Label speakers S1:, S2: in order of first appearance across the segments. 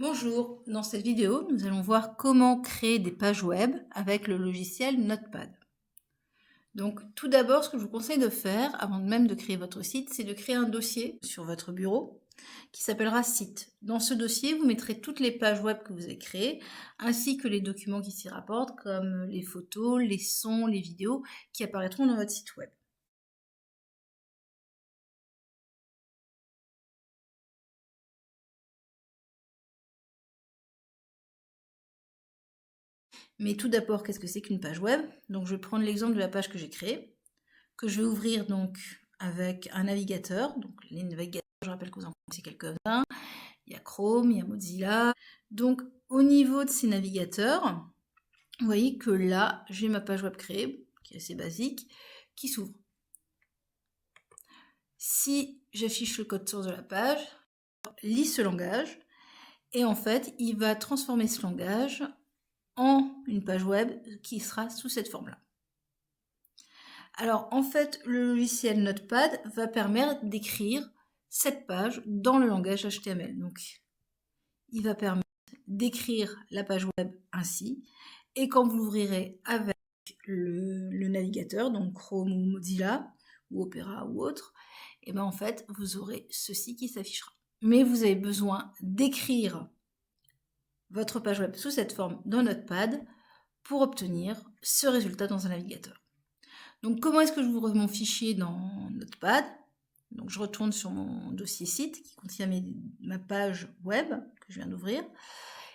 S1: Bonjour, dans cette vidéo, nous allons voir comment créer des pages web avec le logiciel Notepad. Donc tout d'abord, ce que je vous conseille de faire, avant même de créer votre site, c'est de créer un dossier sur votre bureau qui s'appellera site. Dans ce dossier, vous mettrez toutes les pages web que vous avez créées, ainsi que les documents qui s'y rapportent, comme les photos, les sons, les vidéos, qui apparaîtront dans votre site web. Mais tout d'abord, qu'est-ce que c'est qu'une page web? Donc je vais prendre l'exemple de la page que j'ai créée, que je vais ouvrir donc avec un navigateur. Donc les navigateurs, je rappelle que vous en connaissez quelques-uns. Il y a Chrome, il y a Mozilla. Donc au niveau de ces navigateurs, vous voyez que là, j'ai ma page web créée, qui est assez basique, qui s'ouvre. Si j'affiche le code source de la page, lis ce langage, et en fait, il va transformer ce langage en une page web qui sera sous cette forme-là. Alors en fait, le logiciel Notepad va permettre d'écrire cette page dans le langage HTML. Donc il va permettre d'écrire la page web ainsi, et quand vous l'ouvrirez avec le navigateur, donc Chrome ou Mozilla, ou Opera ou autre, et bien en fait, vous aurez ceci qui s'affichera. Mais vous avez besoin d'écrire votre page web sous cette forme dans Notepad pour obtenir ce résultat dans un navigateur. Donc comment est-ce que je ouvre mon fichier dans Notepad? Donc je retourne sur mon dossier site qui contient ma page web que je viens d'ouvrir.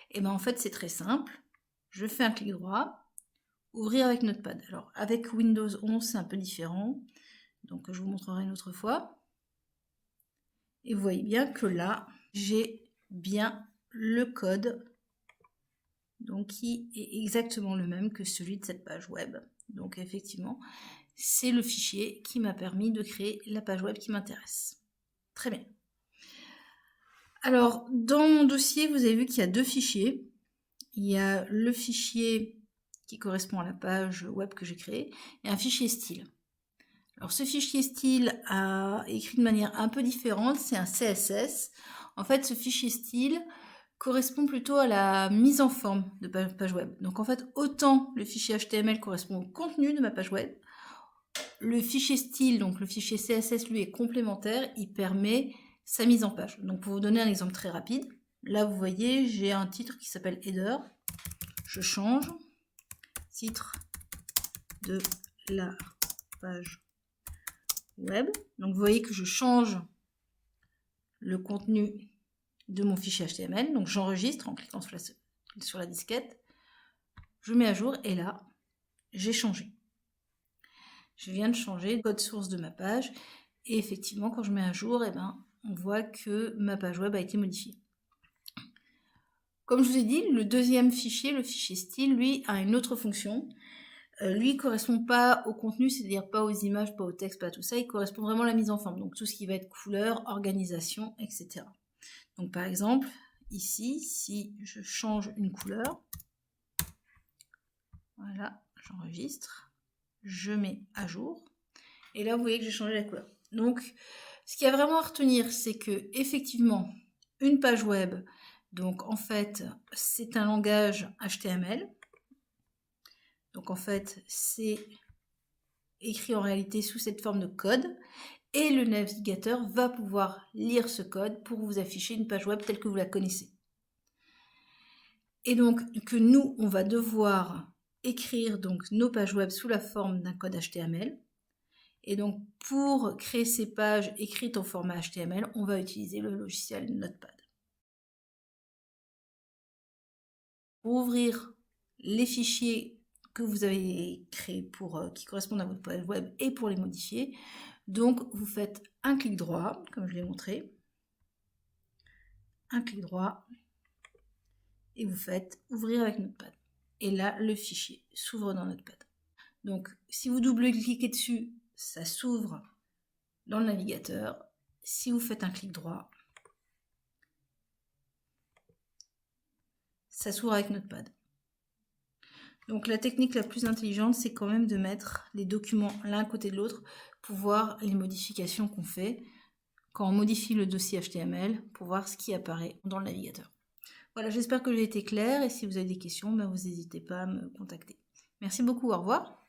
S1: Et bien en fait c'est très simple. Je fais un clic droit, ouvrir avec Notepad. Alors avec Windows 11 c'est un peu différent. Donc je vous montrerai une autre fois. Et vous voyez bien que là j'ai bien le code donc qui est exactement le même que celui de cette page web. Donc effectivement, c'est le fichier qui m'a permis de créer la page web qui m'intéresse. Très bien. Alors, dans mon dossier, vous avez vu qu'il y a deux fichiers. Il y a le fichier qui correspond à la page web que j'ai créée et un fichier style. Alors, ce fichier style a écrit de manière un peu différente, c'est un CSS. En fait, ce fichier style correspond plutôt à la mise en forme de page web. Donc en fait, autant le fichier HTML correspond au contenu de ma page web, le fichier style, donc le fichier CSS, lui est complémentaire, il permet sa mise en page. Donc pour vous donner un exemple très rapide, là vous voyez, j'ai un titre qui s'appelle Header, je change, titre de la page web. Donc vous voyez que je change le contenu de mon fichier HTML, donc j'enregistre en cliquant sur la disquette, je mets à jour et là, j'ai changé. Je viens de changer le code source de ma page et effectivement, quand je mets à jour, on voit que ma page web a été modifiée. Comme je vous ai dit, le deuxième fichier, le fichier style, lui, a une autre fonction. Lui, ne correspond pas au contenu, c'est-à-dire pas aux images, pas au texte, pas à tout ça. Il correspond vraiment à la mise en forme, donc tout ce qui va être couleur, organisation, etc. Donc par exemple, ici, si je change une couleur, voilà, j'enregistre, je mets à jour, et là vous voyez que j'ai changé la couleur. Donc ce qu'il y a vraiment à retenir, c'est que effectivement, une page web, donc en fait, c'est un langage HTML, donc en fait, c'est écrit en réalité sous cette forme de code, et le navigateur va pouvoir lire ce code pour vous afficher une page web telle que vous la connaissez. Et donc que nous, on va devoir écrire donc nos pages web sous la forme d'un code HTML. Et donc pour créer ces pages écrites en format HTML, on va utiliser le logiciel Notepad. Pour ouvrir les fichiers que vous avez créés qui correspondent à votre page web et pour les modifier, donc vous faites un clic droit, comme je l'ai montré, un clic droit, et vous faites ouvrir avec Notepad. Et là, le fichier s'ouvre dans Notepad. Donc, si vous double-cliquez dessus, ça s'ouvre dans le navigateur. Si vous faites un clic droit, ça s'ouvre avec Notepad. Donc, la technique la plus intelligente, c'est quand même de mettre les documents l'un à côté de l'autre pour voir les modifications qu'on fait quand on modifie le dossier HTML pour voir ce qui apparaît dans le navigateur. Voilà, j'espère que j'ai été claire et si vous avez des questions, ben, vous n'hésitez pas à me contacter. Merci beaucoup, au revoir.